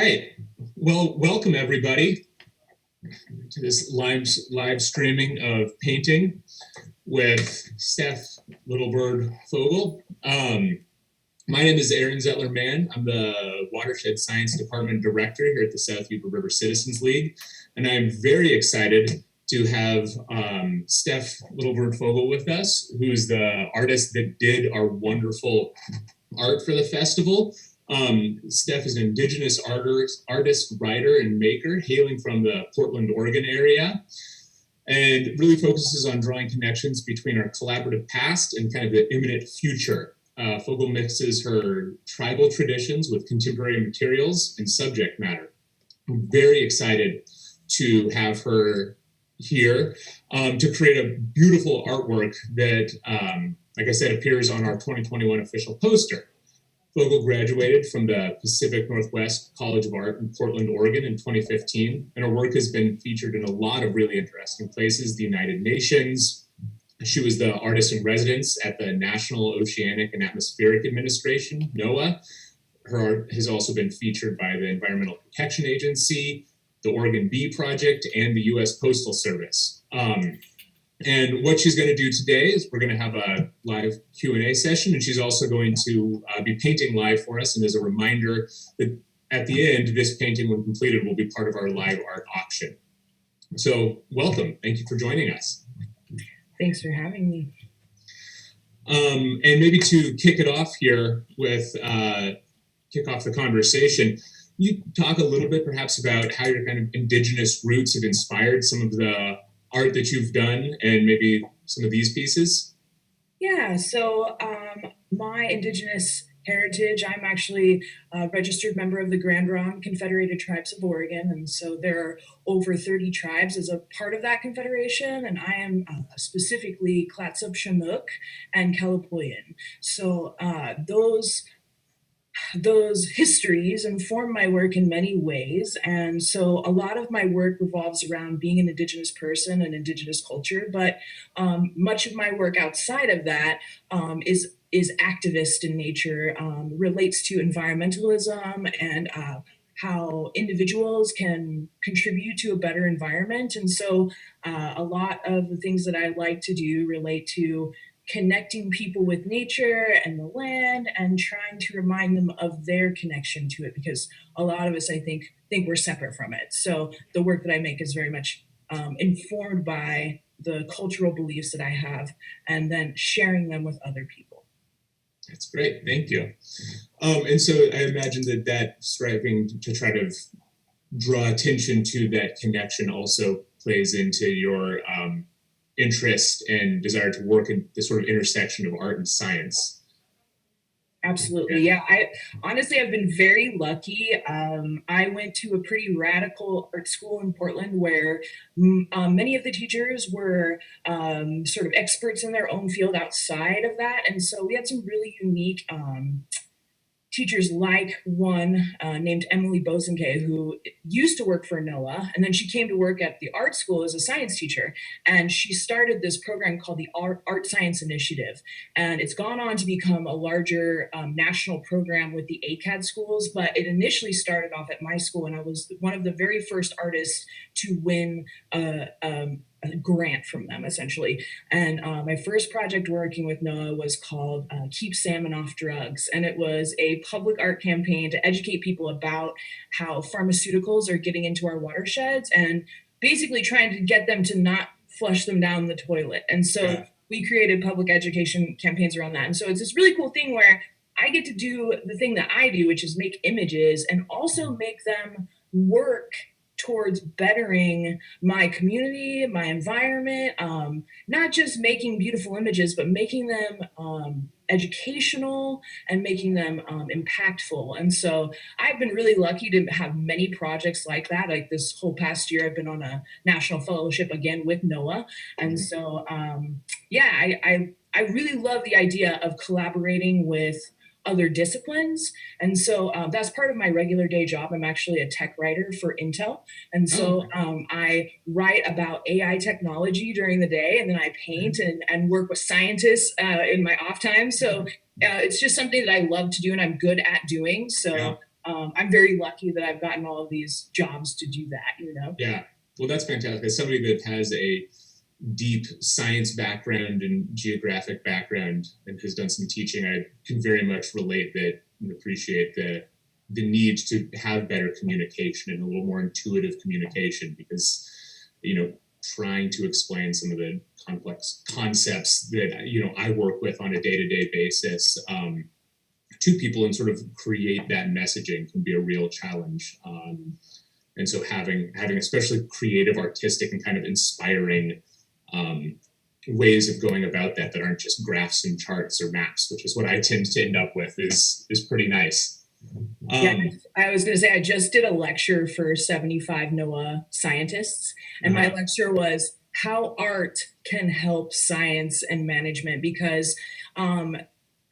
right. Well, welcome everybody to this live streaming of painting with Steph Littlebird Fogel. My name is Aaron Zettler-Mann. I'm the Watershed Science Department Director here at the South Yuba River Citizens League, and I'm very excited to have Steph Littlebird Fogel with us, who's the artist that did our wonderful art for the festival. Steph is an indigenous artist, writer, and maker hailing from the Portland, Oregon area, and really focuses on drawing connections between our collaborative past and kind of the imminent future. Fogel mixes her tribal traditions with contemporary materials and subject matter. I'm very excited to have her here to create a beautiful artwork that, like I said, appears on our 2021 official poster. Fogel graduated from the Pacific Northwest College of Art in Portland, Oregon in 2015, and her work has been featured in a lot of really interesting places, the United Nations. She was the artist in residence at the National Oceanic and Atmospheric Administration, NOAA. Her art has also been featured by the Environmental Protection Agency, the Oregon Bee Project, and the U.S. Postal Service. And what she's going to do today is we're going to have a live Q&A session, and she's also going to be painting live for us. And as a reminder that at the end, this painting, when completed, will be part of our live art auction. So welcome. Thank you for joining us. Thanks for having me. And maybe to kick it off here with, kick off the conversation, you talk a little bit perhaps about how your kind of indigenous roots have inspired some of the art that you've done and maybe some of these pieces? Yeah, so my indigenous heritage, I'm actually a registered member of the Grand Ronde Confederated Tribes of Oregon, and so there are over 30 tribes as a part of that confederation, and I am specifically Clatsop Chinook and Calipoyan. So those histories inform my work in many ways. And so a lot of my work revolves around being an indigenous person and indigenous culture, but much of my work outside of that is activist in nature, relates to environmentalism and how individuals can contribute to a better environment. And so a lot of the things that I like to do relate to connecting people with nature and the land and trying to remind them of their connection to it, because a lot of us, I think we're separate from it. So the work that I make is very much informed by the cultural beliefs that I have and then sharing them with other people. That's great. Thank you. And so I imagine that striving to try to draw attention to that connection also plays into your interest and desire to work in this sort of intersection of art and science. Absolutely. Yeah. I've been very lucky. I went to a pretty radical art school in Portland where many of the teachers were sort of experts in their own field outside of that. And so we had some really unique teachers, like one named Emily Bosanke, who used to work for NOAA, and then she came to work at the art school as a science teacher, and she started this program called the Art Science Initiative, and it's gone on to become a larger national program with the ACAD schools, but it initially started off at my school, and I was one of the very first artists to win a grant from them, essentially. And my first project working with NOAA was called Keep Salmon Off Drugs. And it was a public art campaign to educate people about how pharmaceuticals are getting into our watersheds and basically trying to get them to not flush them down the toilet. And so we created public education campaigns around that. And so it's this really cool thing where I get to do the thing that I do, which is make images and also make them work towards bettering my community, my environment, not just making beautiful images, but making them educational and making them impactful. And so I've been really lucky to have many projects like that. Like this whole past year, I've been on a national fellowship again with NOAA. And so, I really love the idea of collaborating with other disciplines. And so that's part of my regular day job. I'm actually a tech writer for Intel. And so I write about AI technology during the day, and then I paint and work with scientists in my off time. So it's just something that I love to do and I'm good at doing. So I'm very lucky that I've gotten all of these jobs to do that, you know? Yeah. Well, that's fantastic. As somebody that has a deep science background and geographic background and has done some teaching, I can very much relate that and appreciate the need to have better communication and a little more intuitive communication, because trying to explain some of the complex concepts that I work with on a day-to-day basis to people and sort of create that messaging can be a real challenge. And so having especially creative, artistic, and kind of inspiring ways of going about that aren't just graphs and charts or maps, which is what I tend to end up with, is pretty nice. Yeah, I was going to say, I just did a lecture for 75 NOAA scientists, and my lecture was how art can help science and management, because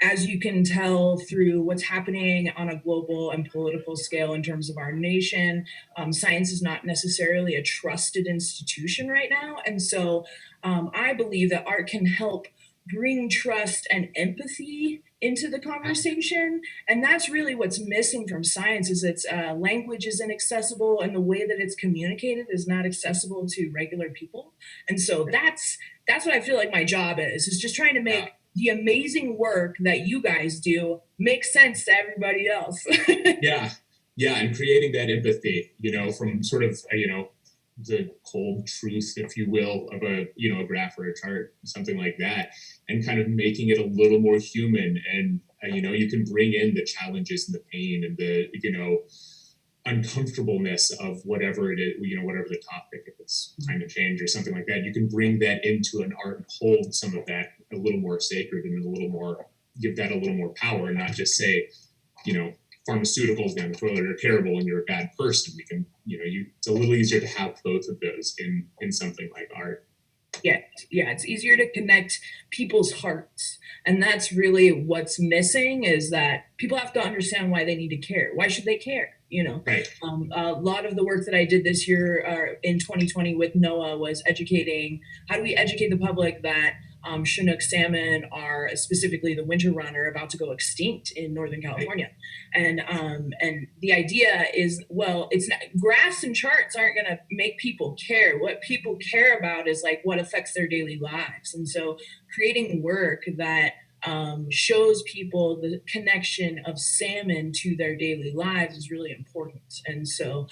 as you can tell through what's happening on a global and political scale in terms of our nation, science is not necessarily a trusted institution right now. And so I believe that art can help bring trust and empathy into the conversation. And that's really what's missing from science, is its language is inaccessible, and the way that it's communicated is not accessible to regular people. And so that's what I feel like my job is just trying to make the amazing work that you guys do make sense to everybody else. Yeah, and creating that empathy, from sort of the cold truth, if you will, of a graph or a chart, something like that, and kind of making it a little more human. And you can bring in the challenges and the pain and the uncomfortableness of whatever it is, whatever the topic, if it's climate change or something like that. You can bring that into an art and hold some of that a little more sacred and a little more, give that a little more power, and not just say, pharmaceuticals down the toilet are terrible and you're a bad person. We can, it's a little easier to have both of those in something like art. Yeah, it's easier to connect people's hearts. And that's really what's missing, is that people have to understand why they need to care. Why should they care? Right. A lot of the work that I did this year in 2020 with NOAA was how do we educate the public that Chinook salmon are, specifically the winter run, are about to go extinct in Northern California. And the idea is, well, it's not, graphs and charts aren't going to make people care. What people care about is like what affects their daily lives. And so creating work that shows people the connection of salmon to their daily lives is really important. And so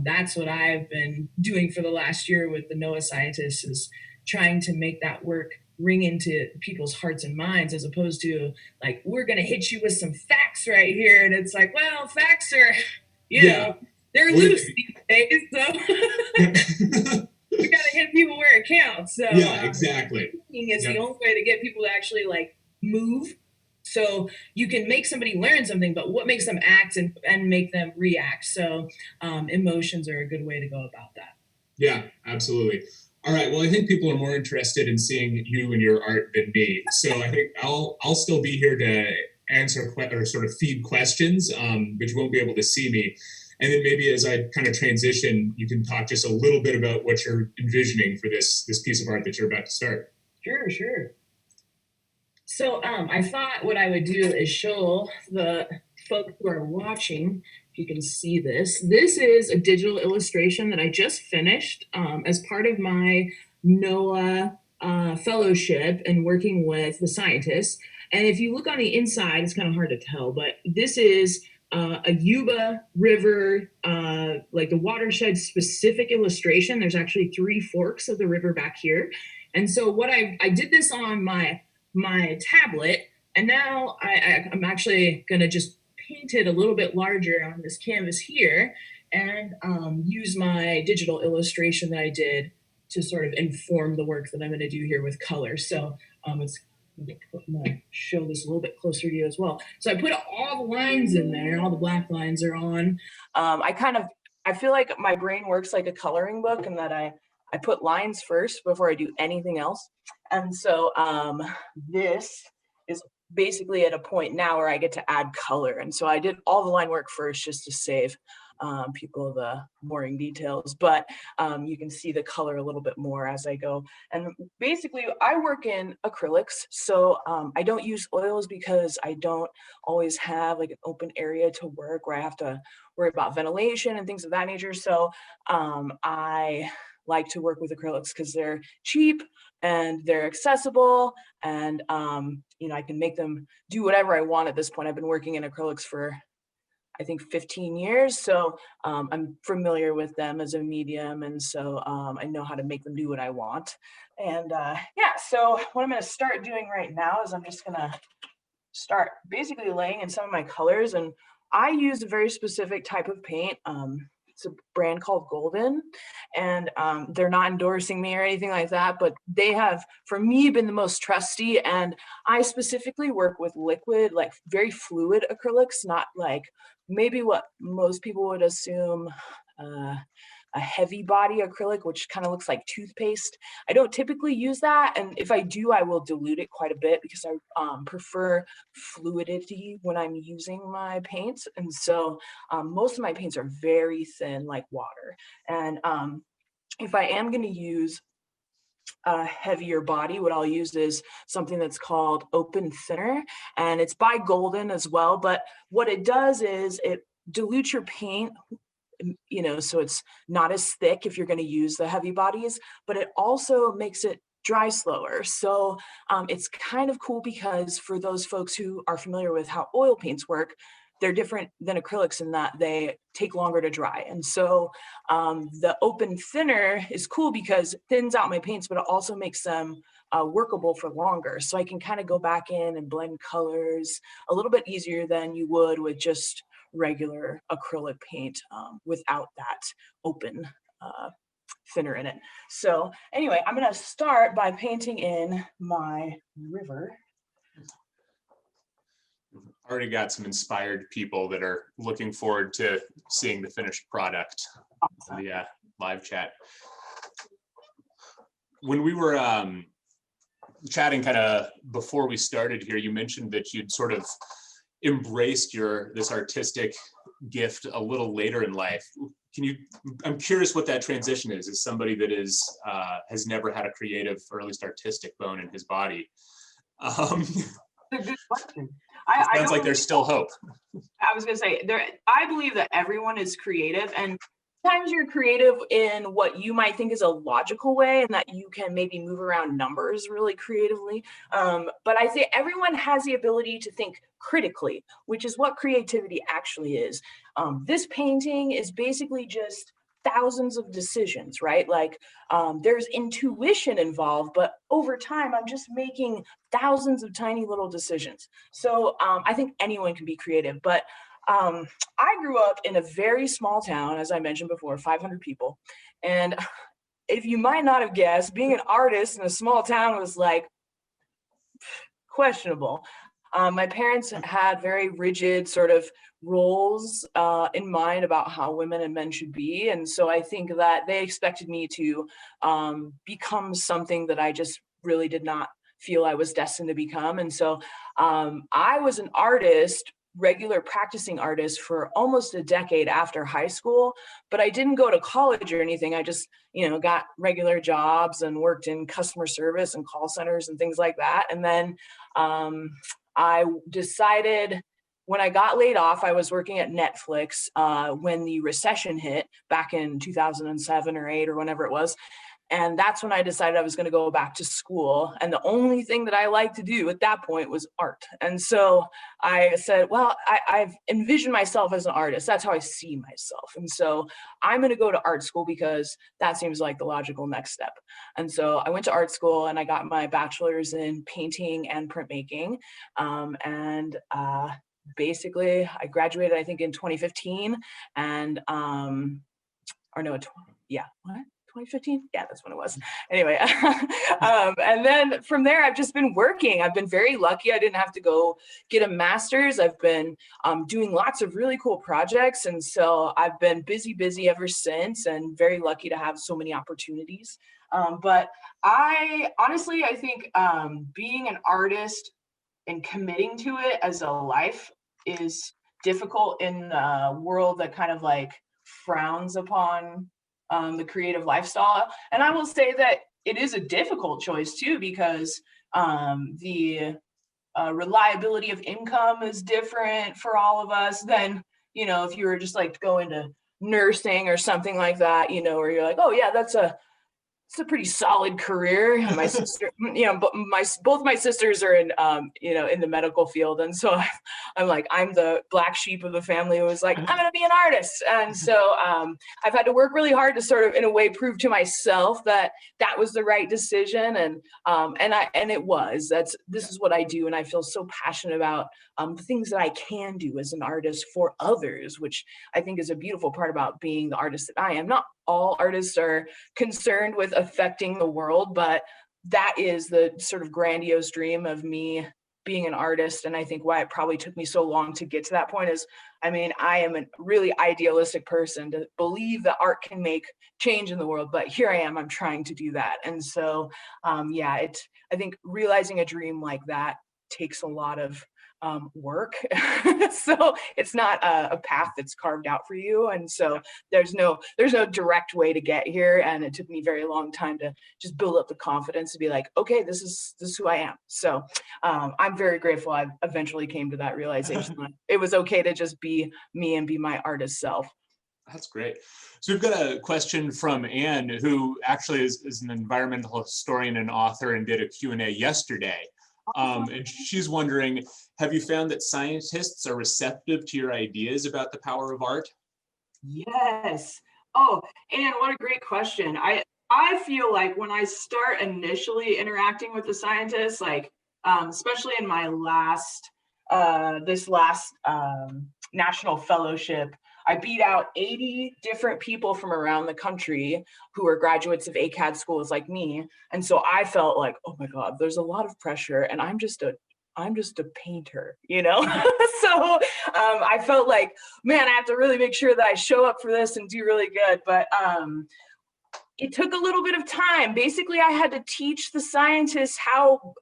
that's what I've been doing for the last year with the NOAA scientists, is trying to make that work ring into people's hearts and minds, as opposed to like, we're going to hit you with some facts right here. And it's like, well, facts are, they're loose these days. So we got to hit people where it counts. So exactly. It's the only way to get people to actually like move. So you can make somebody learn something, but what makes them act and make them react? So emotions are a good way to go about that. Yeah, absolutely. All right. Well, I think people are more interested in seeing you and your art than me. So I think I'll still be here to answer or sort of feed questions, but you won't be able to see me. And then maybe as I kind of transition, you can talk just a little bit about what you're envisioning for this piece of art that you're about to start. Sure. So I thought what I would do is show the folks who are watching, if you can see this. This is a digital illustration that I just finished as part of my NOAA fellowship and working with the scientists. And if you look on the inside, it's kind of hard to tell, but this is a Yuba River, like the watershed specific illustration. There's actually 3 forks of the river back here. And so what I did this on my tablet, and now I'm actually going to just paint it a little bit larger on this canvas here, and use my digital illustration that I did to sort of inform the work that I'm going to do here with color. So I'm going to show this a little bit closer to you as well. So I put all the lines in there, all the black lines are on. I feel like my brain works like a coloring book, and that I put lines first before I do anything else. And so this is basically at a point now where I get to add color. And so I did all the line work first just to save people the boring details, but you can see the color a little bit more as I go. And basically I work in acrylics, so I don't use oils because I don't always have like an open area to work where I have to worry about ventilation and things of that nature. So I like to work with acrylics because they're cheap and they're accessible, and I can make them do whatever I want at this point. I've been working in acrylics for I think 15 years. So I'm familiar with them as a medium. And so I know how to make them do what I want. And so what I'm going to start doing right now is I'm just going to start basically laying in some of my colors. And I use a very specific type of paint. It's a brand called Golden, and they're not endorsing me or anything like that, but they have, for me, been the most trusty. And I specifically work with liquid, like very fluid acrylics, not like maybe what most people would assume a heavy body acrylic, which kind of looks like toothpaste. I don't typically use that. And if I do, I will dilute it quite a bit because I prefer fluidity when I'm using my paints. And so most of my paints are very thin, like water. And if I am going to use a heavier body, what I'll use is something that's called open thinner, and it's by Golden as well. But what it does is it dilutes your paint, so it's not as thick if you're going to use the heavy bodies, but it also makes it dry slower. So it's kind of cool because for those folks who are familiar with how oil paints work, they're different than acrylics in that they take longer to dry. And so the open thinner is cool because it thins out my paints, but it also makes them workable for longer. So I can kind of go back in and blend colors a little bit easier than you would with just regular acrylic paint without that open thinner in it. So anyway, I'm going to start by painting in my river. Already got some inspired people that are looking forward to seeing the finished product. Awesome. In the live chat. When we were chatting kind of before we started here, you mentioned that you'd sort of embraced this artistic gift a little later in life. I'm curious what that transition is as somebody that has never had a creative or at least artistic bone in his body. A good question. It sounds like there's still hope. I was going to say, I believe that everyone is creative, and sometimes you're creative in what you might think is a logical way, and that you can maybe move around numbers really creatively. But I say everyone has the ability to think critically, which is what creativity actually is. This painting is basically just thousands of decisions, right? Like there's intuition involved, but over time, I'm just making thousands of tiny little decisions. So I think anyone can be creative, but I grew up in a very small town, as I mentioned before, 500 people. And if you might not have guessed, being an artist in a small town was like questionable. My parents had very rigid sort of roles in mind about how women and men should be. And so I think that they expected me to become something that I just really did not feel I was destined to become. And so I was an artist, regular practicing artist, for almost a decade after high school, but I didn't go to college or anything. I just, got regular jobs and worked in customer service and call centers and things like that. And then I decided when I got laid off, I was working at Netflix when the recession hit back in 2007 or 8 or whenever it was. And that's when I decided I was going to go back to school. And the only thing that I liked to do at that point was art. And so I said, well, I've envisioned myself as an artist. That's how I see myself. And so I'm going to go to art school because that seems like the logical next step. And so I went to art school and I got my bachelor's in painting and printmaking. Basically, I graduated, I think, in 2015. And, 2015? Yeah, that's when it was. Anyway, and then from there, I've just been working. I've been very lucky. I didn't have to go get a master's. I've been doing lots of really cool projects. And so I've been busy ever since, and very lucky to have so many opportunities. But I honestly think being an artist and committing to it as a life is difficult in a world that kind of like frowns upon the creative lifestyle. And I will say that it is a difficult choice too, because the reliability of income is different for all of us than, you know, if you were just like going to nursing or something like that, you know, where you're like, oh yeah, it's a pretty solid career. And my sister, you know, both my sisters are in, you know, in the medical field, and so I'm like, I'm the black sheep of the family who was like, I'm going to be an artist, and so I've had to work really hard to sort of, in a way, prove to myself that that was the right decision, and it was. This is what I do, and I feel so passionate about the things that I can do as an artist for others, which I think is a beautiful part about being the artist that I am. Not all artists are concerned with affecting the world, but that is the sort of grandiose dream of me being an artist. And I think why it probably took me so long to get to that point is, I mean, I am a really idealistic person to believe that art can make change in the world, but here I am, I'm trying to do that. And so, I think realizing a dream like that takes a lot of work. So it's not a path that's carved out for you. And so there's no direct way to get here. And it took me a very long time to just build up the confidence to be like, okay, this is who I am. So I'm very grateful I eventually came to that realization that it was okay to just be me and be my artist self. That's great. So we've got a question from Anne, who actually is an environmental historian and author and did a Q&A yesterday. And she's wondering, have you found that scientists are receptive to your ideas about the power of art? Yes. Oh, and what a great question. I feel like when I start initially interacting with the scientists, like especially in my last this last national fellowship, I beat out 80 different people from around the country who are graduates of ACAD schools like me. And so I felt like, oh my God, there's a lot of pressure, and I'm just a painter, you know? So I felt like, man, I have to really make sure that I show up for this and do really good. But it took a little bit of time. Basically, I had to teach the scientists how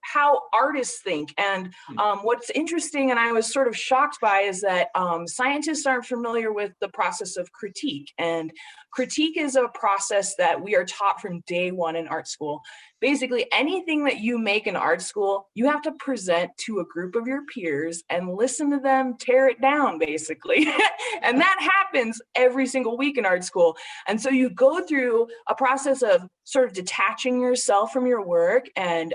artists think. And what's interesting, and I was sort of shocked by, is that scientists aren't familiar with the process of critique. And critique is a process that we are taught from day one in art school. Basically, anything that you make in art school, you have to present to a group of your peers and listen to them tear it down, basically. And that happens every single week in art school. And so you go through a process of sort of detaching yourself from your work and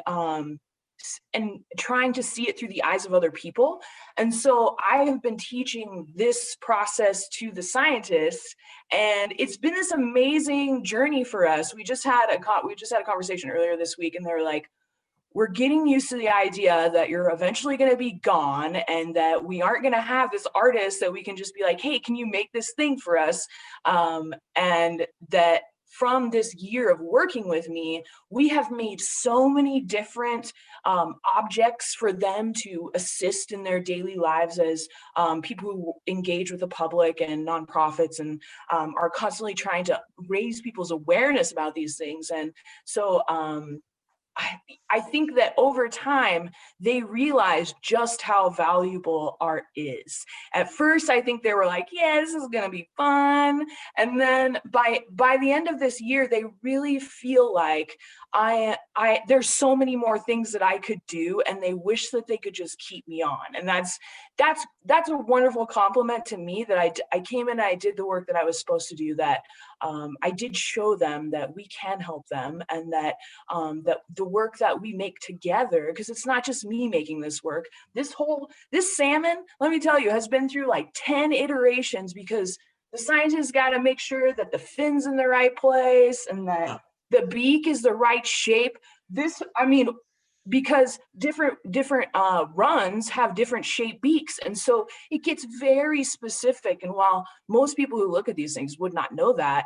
trying to see it through the eyes of other people. And so I have been teaching this process to the scientists, and it's been this amazing journey for us. We just had a conversation earlier this week, and they were like, we're getting used to the idea that you're eventually going to be gone, and that we aren't going to have this artist that we can just be like, hey, can you make this thing for us? And that from this year of working with me, we have made so many different objects for them to assist in their daily lives as people who engage with the public and nonprofits, and are constantly trying to raise people's awareness about these things. And so I think that over time, they realized just how valuable art is. At first, I think they were like, yeah, this is going to be fun. And then by the end of this year, they really feel like there's so many more things that I could do, and they wish that they could just keep me on. And that's a wonderful compliment to me, that I came in and I did the work that I was supposed to do, that I did show them that we can help them, and that the work that we make together, because it's not just me making this work. This salmon, let me tell you, has been through like 10 iterations, because the scientists got to make sure that the fin's in the right place and that the beak is the right shape. Because different runs have different shaped beaks. And so it gets very specific. And while most people who look at these things would not know that,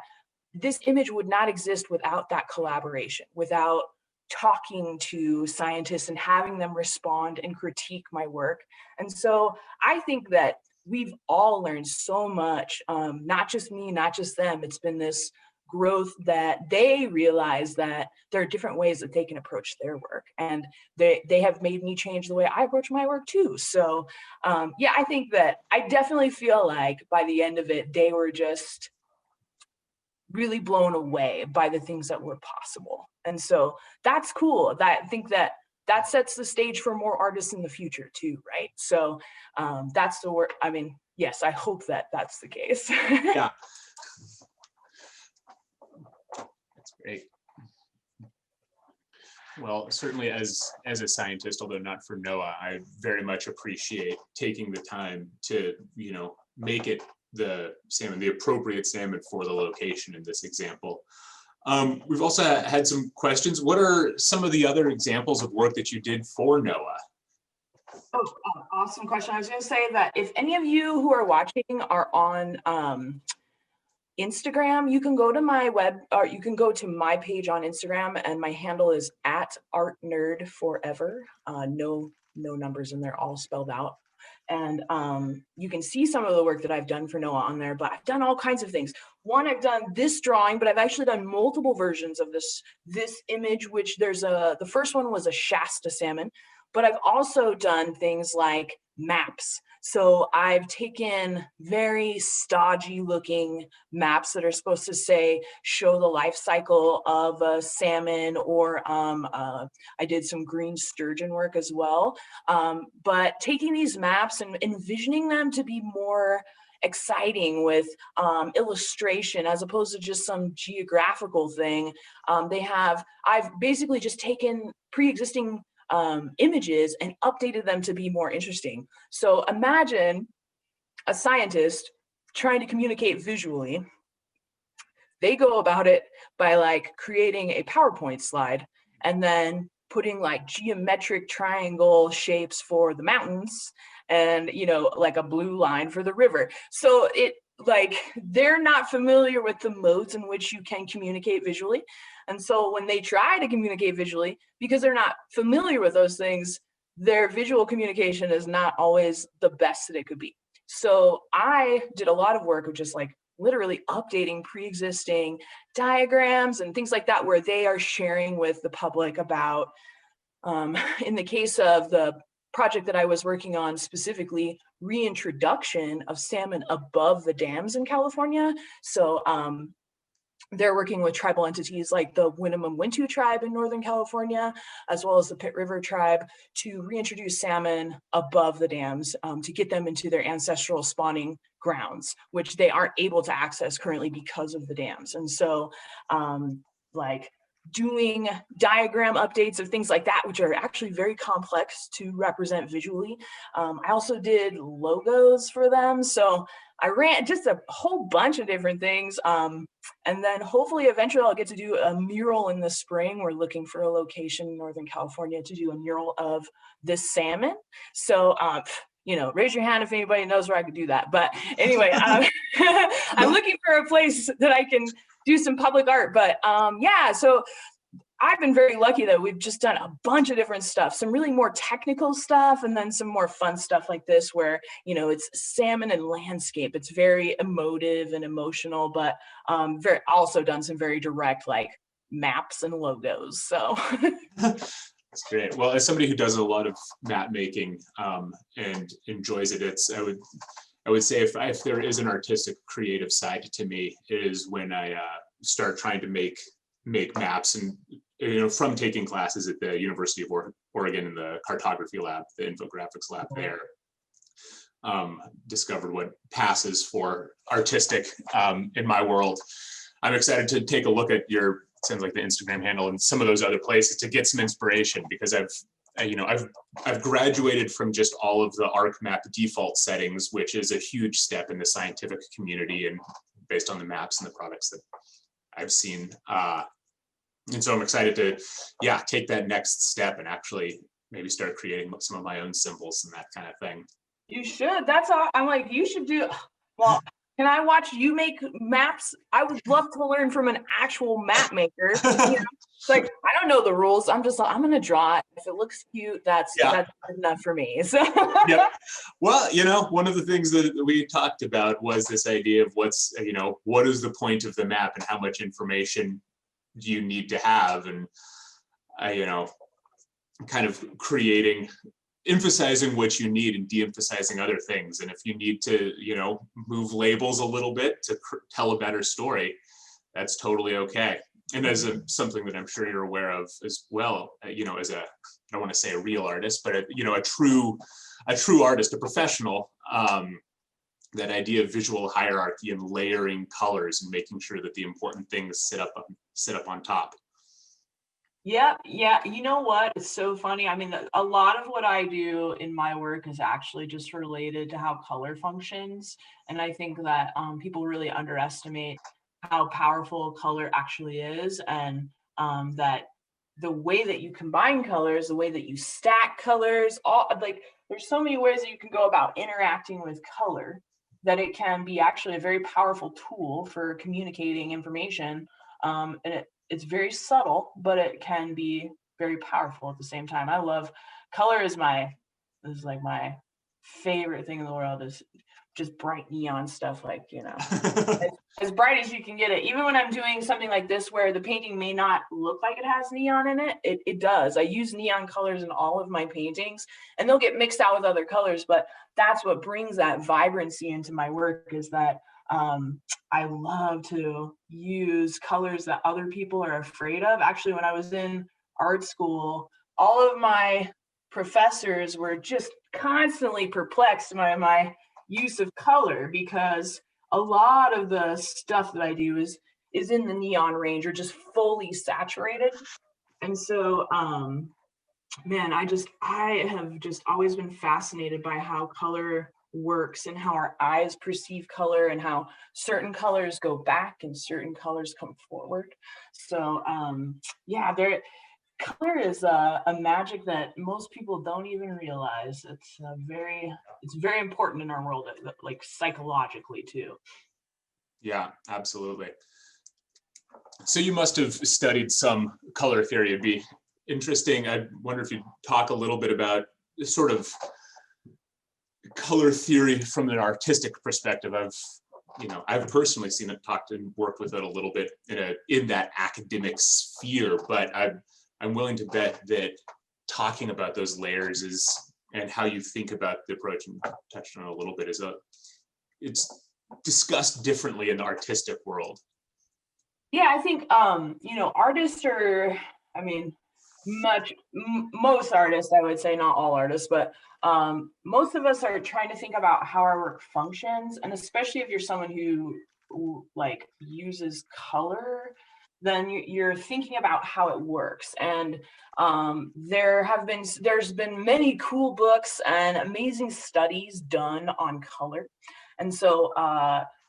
this image would not exist without that collaboration, without talking to scientists and having them respond and critique my work. And so I think that we've all learned so much, not just me, not just them. It's been this growth that they realize that there are different ways that they can approach their work. And they have made me change the way I approach my work too. So yeah, I think that I definitely feel like by the end of it, they were just really blown away by the things that were possible. And so that's cool. I think that sets the stage for more artists in the future too, right? So that's the work. I mean, yes, I hope that that's the case. Yeah, that's great. Well, certainly as a scientist, although not for NOAA, I very much appreciate taking the time to, you know, make it the salmon, the appropriate salmon for the location in this example. We've also had some questions. What are some of the other examples of work that you did for NOAA? Oh, awesome question. I was going to say that if any of you who are watching are on Instagram, you can go to my or you can go to my page on Instagram, and my handle is @artnerdforever. No numbers in there, all spelled out. And you can see some of the work that I've done for NOAA on there, but I've done all kinds of things. One, I've done this drawing, but I've actually done multiple versions of this image, which the first one was a Shasta salmon, but I've also done things like maps. So I've taken very stodgy looking maps that are supposed to show the life cycle of a salmon, or I did some green sturgeon work as well. But taking these maps and envisioning them to be more exciting with illustration as opposed to just some geographical thing. I've basically just taken pre-existing images and updated them to be more interesting. So imagine a scientist trying to communicate visually. They go about it by like creating a PowerPoint slide and then putting like geometric triangle shapes for the mountains and, you know, like a blue line for the river. So they're not familiar with the modes in which you can communicate visually. And so when they try to communicate visually, because they're not familiar with those things, their visual communication is not always the best that it could be. So I did a lot of work of just like literally updating pre-existing diagrams and things like that, where they are sharing with the public about, in the case of the project that I was working on, specifically reintroduction of salmon above the dams in California. So they're working with tribal entities like the Winnemem-Wintu tribe in Northern California, as well as the Pit River tribe, to reintroduce salmon above the dams to get them into their ancestral spawning grounds, which they aren't able to access currently because of the dams. And so doing diagram updates of things like that, which are actually very complex to represent visually. I also did logos for them. So I ran just a whole bunch of different things. And then hopefully eventually I'll get to do a mural in the spring. We're looking for a location in Northern California to do a mural of this salmon. So, you know, raise your hand if anybody knows where I could do that. But anyway, I'm looking for a place that I can do some public art. But yeah, so I've been very lucky that we've just done a bunch of different stuff, some really more technical stuff, and then some more fun stuff like this where, you know, it's salmon and landscape. It's very emotive and emotional, but also done some very direct like maps and logos. So That's great. Well, as somebody who does a lot of map making and enjoys it, I would say if there is an artistic creative side to me, it is when I start trying to make maps, and you know, from taking classes at the University of Oregon in the cartography lab, the infographics lab there, discovered what passes for artistic in my world. I'm excited to take a look at your, sounds like the Instagram handle and some of those other places to get some inspiration, because I've graduated from just all of the ArcMap default settings, which is a huge step in the scientific community and based on the maps and the products that I've seen. And so I'm excited to, take that next step and actually maybe start creating some of my own symbols and that kind of thing. you should. That's all. I'm like, you should do. Well, Can I watch you make maps? I would love to learn from an actual map maker. You know, it's like, I don't know the rules. I'm just like, I'm gonna draw it. If it looks cute, that's good enough for me. So Yep. Well, one of the things that we talked about was this idea of what's, what is the point of the map and how much information do you need to have, and kind of emphasizing what you need and de-emphasizing other things. And if you need to, move labels a little bit to tell a better story, that's totally okay. And as something that I'm sure you're aware of as well, as I don't want to say a real artist, but a true artist, a professional, that idea of visual hierarchy and layering colors and making sure that the important things sit up on top. Yeah. You know what? It's so funny. I mean, a lot of what I do in my work is actually just related to how color functions. And I think that people really underestimate how powerful color actually is, and that the way that you combine colors, the way that you stack colors, there's so many ways that you can go about interacting with color that it can be actually a very powerful tool for communicating information. And it's very subtle, but it can be very powerful at the same time. I love color. Is like my favorite thing in the world, is just bright neon stuff, like, as bright as you can get it. Even when I'm doing something like this where the painting may not look like it has neon in it, it does. I use neon colors in all of my paintings, and they'll get mixed out with other colors, but that's what brings that vibrancy into my work, is that I love to use colors that other people are afraid of. Actually, when I was in art school, all of my professors were just constantly perplexed by my use of color, because a lot of the stuff that I do is in the neon range, or just fully saturated. And so, man, I have just always been fascinated by how color works and how our eyes perceive color, and how certain colors go back and certain colors come forward. So color is a magic that most people don't even realize. It's very important in our world, like psychologically too. Yeah, absolutely. So you must have studied some color theory. It'd be interesting. I wonder if you'd talk a little bit about sort of color theory from an artistic perspective. I've personally seen it, talked and worked with it a little bit in that academic sphere, but I'm willing to bet that talking about those layers and how you think about the approach, and touched on it a little bit, it's discussed differently in the artistic world. Yeah, I think artists are, most artists, I would say, not all artists, but most of us are trying to think about how our work functions. And especially if you're someone who like uses color, then you're thinking about how it works. And there's been many cool books and amazing studies done on color. And so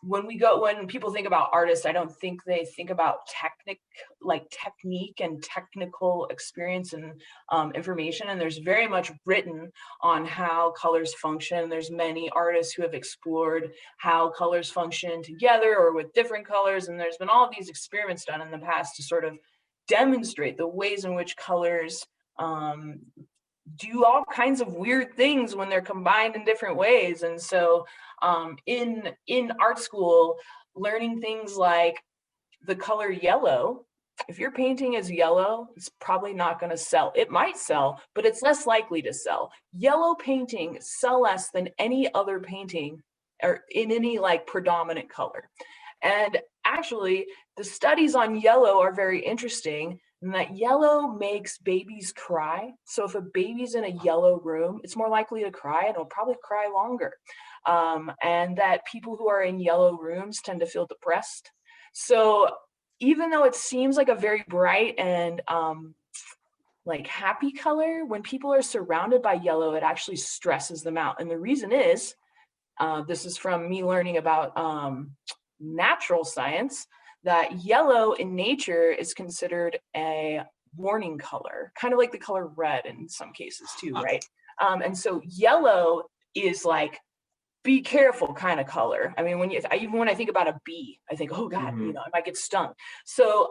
when people think about artists, I don't think they think about technique and technical experience and information. And there's very much written on how colors function. There's many artists who have explored how colors function together or with different colors. And there's been all of these experiments done in the past to sort of demonstrate the ways in which colors do all kinds of weird things when they're combined in different ways. And so in art school, learning things like the color yellow, if your painting is yellow, it's probably not going to sell. It might sell, but it's less likely to sell. Yellow paintings sell less than any other painting or in any predominant color. And actually, the studies on yellow are very interesting, in that yellow makes babies cry. So if a baby's in a yellow room, it's more likely to cry, and it'll probably cry longer. And that people who are in yellow rooms tend to feel depressed. So even though it seems like a very bright and happy color, when people are surrounded by yellow, it actually stresses them out. And the reason is, this is from me learning about natural science, that yellow in nature is considered a warning color, kind of like the color red in some cases too, right? And so yellow is be careful kind of color. I mean, even when I think about a bee, I think, oh God, Mhm. I might get stung. So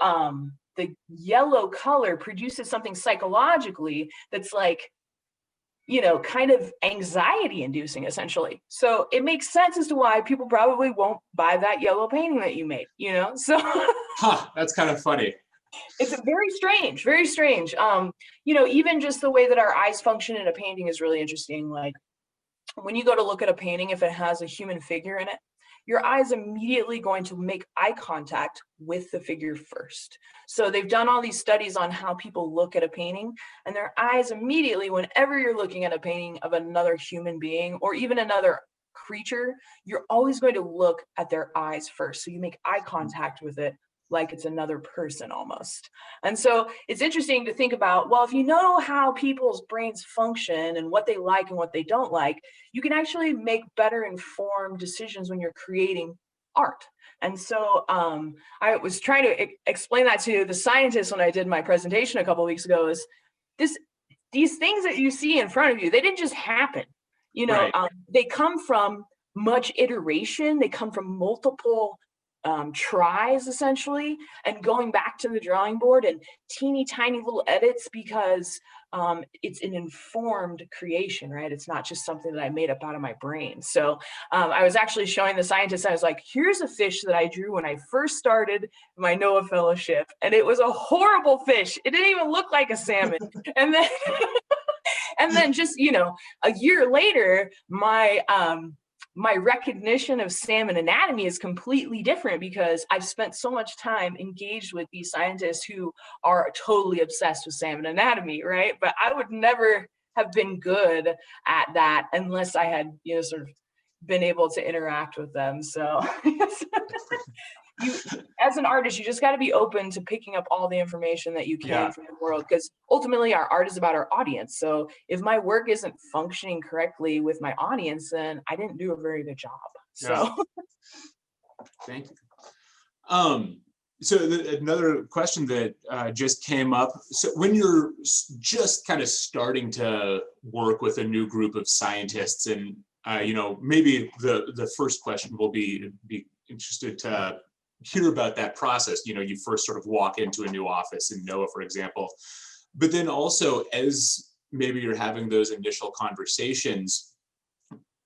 the yellow color produces something psychologically that's like, kind of anxiety inducing essentially. So it makes sense as to why people probably won't buy that yellow painting that you made, So Huh, that's kind of funny. it's very strange, very strange. Even just the way that our eyes function in a painting is really interesting. Like when you go to look at a painting, if it has a human figure in it, your eye is immediately going to make eye contact with the figure first. So they've done all these studies on how people look at a painting, and their eyes immediately, whenever you're looking at a painting of another human being or even another creature, you're always going to look at their eyes first. So you make eye contact with it like it's another person almost. And so it's interesting to think about, well, if you know how people's brains function and what they like and what they don't like, you can actually make better informed decisions when you're creating art. And so I was trying to explain that to the scientists when I did my presentation a couple of weeks ago, is these things that you see in front of you, they didn't just happen. Right. They come from much iteration. They come from multiple tries essentially, and going back to the drawing board and teeny tiny little edits, because it's an informed creation, right? It's not just something that I made up out of my brain. So I was actually showing the scientists, I was like, here's a fish that I drew when I first started my NOAA fellowship, and it was a horrible fish. It didn't even look like a salmon. And then and then just a year later, my recognition of salmon anatomy is completely different, because I've spent so much time engaged with these scientists who are totally obsessed with salmon anatomy, right? But I would never have been good at that unless I had, sort of been able to interact with them. So you, as an artist, you just got to be open to picking up all the information that you can Yeah. from the world, because ultimately our art is about our audience. So if my work isn't functioning correctly with my audience, then I didn't do a very good job. So Yeah. Thank you. So another question that just came up. So when you're just kind of starting to work with a new group of scientists, and maybe the first question will be interested to hear about that process. You first sort of walk into a new office in NOAA, for example, but then also as maybe you're having those initial conversations,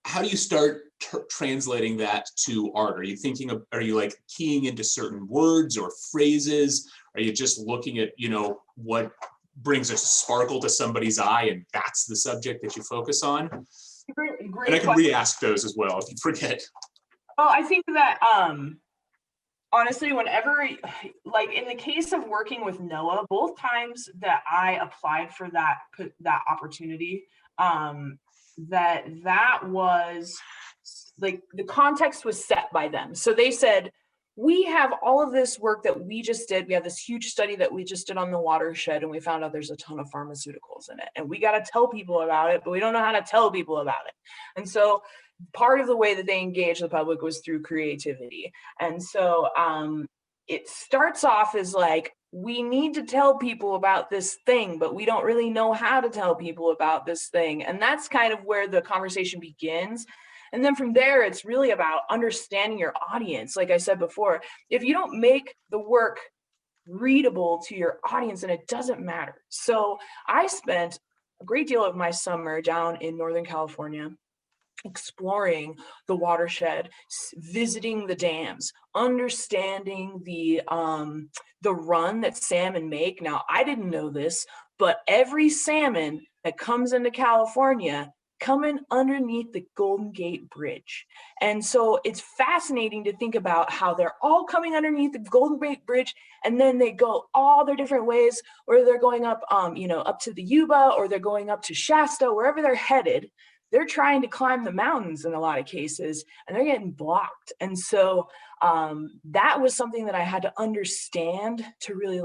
how do you start translating that to art? Are you like keying into certain words or phrases? Are you just looking at, what brings a sparkle to somebody's eye, and that's the subject that you focus on? great And I can question. re-ask those as well if you forget. Well, I think that honestly, whenever, like in the case of working with NOAA, both times that I applied for that opportunity, that was like the context was set by them. So they said, we have all of this work that we just did. We have this huge study that we just did on the watershed, and we found out there's a ton of pharmaceuticals in it, and we got to tell people about it, but we don't know how to tell people about it. And so part of the way that they engage the public was through creativity. And so it starts off as like, we need to tell people about this thing, but we don't really know how to tell people about this thing. And that's kind of where the conversation begins. And then from there, it's really about understanding your audience. Like I said before, if you don't make the work readable to your audience, then it doesn't matter. So I spent a great deal of my summer down in Northern California, exploring the watershed, visiting the dams, understanding the run that salmon make. Now, I didn't know this, but every salmon that comes into California coming underneath the Golden Gate Bridge. And so it's fascinating to think about how they're all coming underneath the Golden Gate Bridge, and then they go all their different ways, or they're going up, up to the Yuba, or they're going up to Shasta, wherever they're headed. They're trying to climb the mountains in a lot of cases, and they're getting blocked. And so that was something that I had to understand to really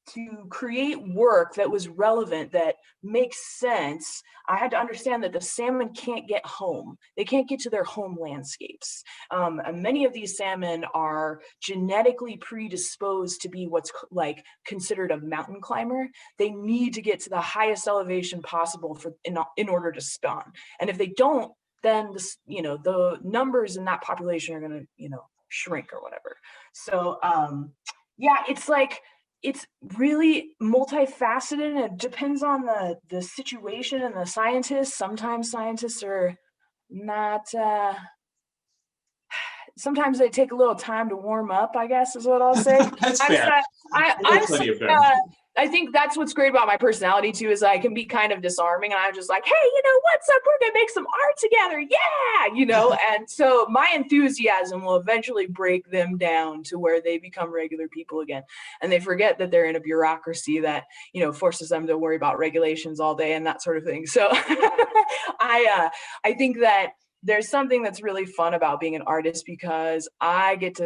to create work that was relevant, that makes sense. I had to understand that the salmon can't get home. They can't get to their home landscapes. And many of these salmon are genetically predisposed to be what's like considered a mountain climber. They need to get to the highest elevation possible in order to spawn. And if they don't, then this, the numbers in that population are going to, shrink or whatever. So yeah, it's like, it's really multifaceted, and it depends on the situation and the scientists. Sometimes scientists are not, sometimes they take a little time to warm up, I guess is what I'll say. That's fair. I think that's what's great about my personality too, is I can be kind of disarming, and I'm just like, hey, what's up? We're gonna make some art together. Yeah. And so my enthusiasm will eventually break them down to where they become regular people again. And they forget that they're in a bureaucracy that, forces them to worry about regulations all day and that sort of thing. So I think that there's something that's really fun about being an artist, because I get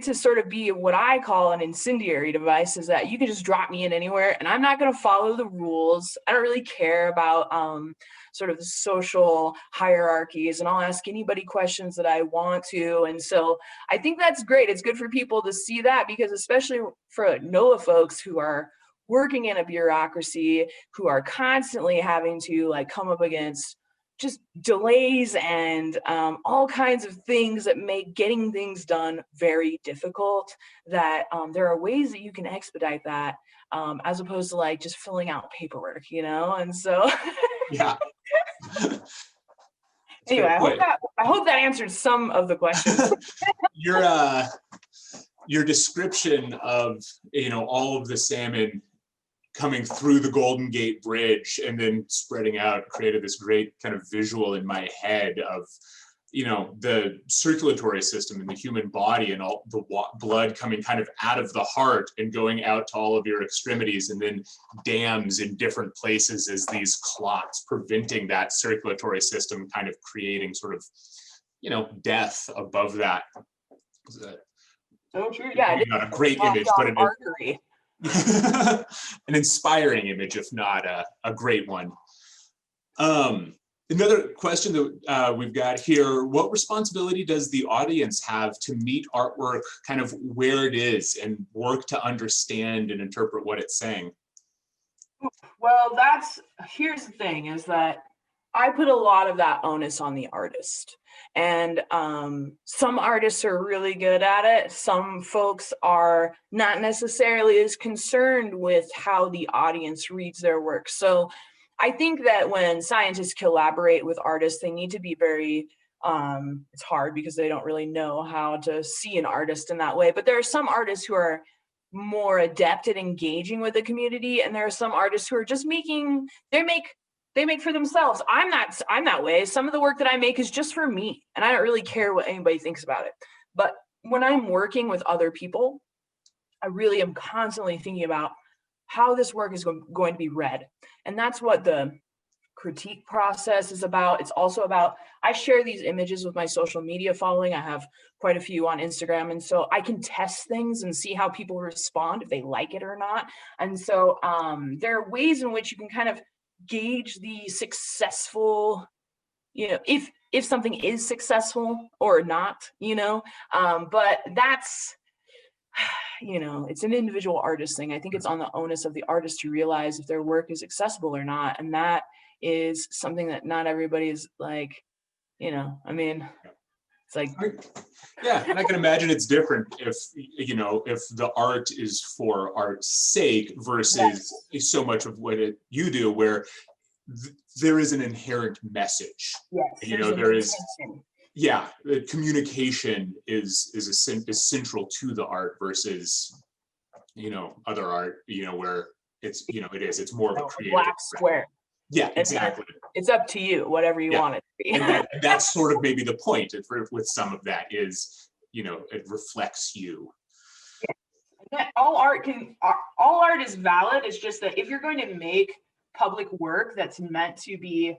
to sort of be what I call an incendiary device, is that you can just drop me in anywhere and I'm not going to follow the rules. I don't really care about sort of the social hierarchies, and I'll ask anybody questions that I want to. And so I think that's great. It's good for people to see that, because especially for NOAA folks who are working in a bureaucracy, who are constantly having to come up against just delays and all kinds of things that make getting things done very difficult, that there are ways that you can expedite that, as opposed to just filling out paperwork, and so Yeah. Anyway, I hope that answered some of the questions. Your description of all of the salmon coming through the Golden Gate Bridge and then spreading out created this great kind of visual in my head of the circulatory system in the human body, and all the blood coming kind of out of the heart and going out to all of your extremities, and then dams in different places as these clots, preventing that circulatory system, kind of creating sort of death above that. So true. Yeah, not a great image, but an inspiring image, if not a great one. Another question that we've got here: what responsibility does the audience have to meet artwork kind of where it is and work to understand and interpret what it's saying? Well, here's the thing, is that I put a lot of that onus on the artist. And some artists are really good at it. Some folks are not necessarily as concerned with how the audience reads their work. So I think that when scientists collaborate with artists, they need to be very, it's hard because they don't really know how to see an artist in that way. But there are some artists who are more adept at engaging with the community, and there are some artists who are just they make for themselves. I'm that way. Some of the work that I make is just for me, and I don't really care what anybody thinks about it. But when I'm working with other people, I really am constantly thinking about how this work is going to be read. And that's what the critique process is about. It's also about, I share these images with my social media following. I have quite a few on Instagram. And so I can test things and see how people respond, if they like it or not. And so there are ways in which you can kind of gauge the successful, if something is successful or not, but that's, it's an individual artist thing. I think it's on the onus of the artist to realize if their work is accessible or not. And that is something that not everybody is it's like, yeah, and I can imagine it's different if the art is for art's sake versus so much of what you do, where there is an inherent message. Yes, there is. Yeah, the communication is central to the art versus other art where it's more of a creative black square. Yeah, exactly. It's up to you, whatever you want it to be. And that's sort of maybe the point with some of that is, it reflects you. Yeah. All art is valid. It's just that if you're going to make public work that's meant to be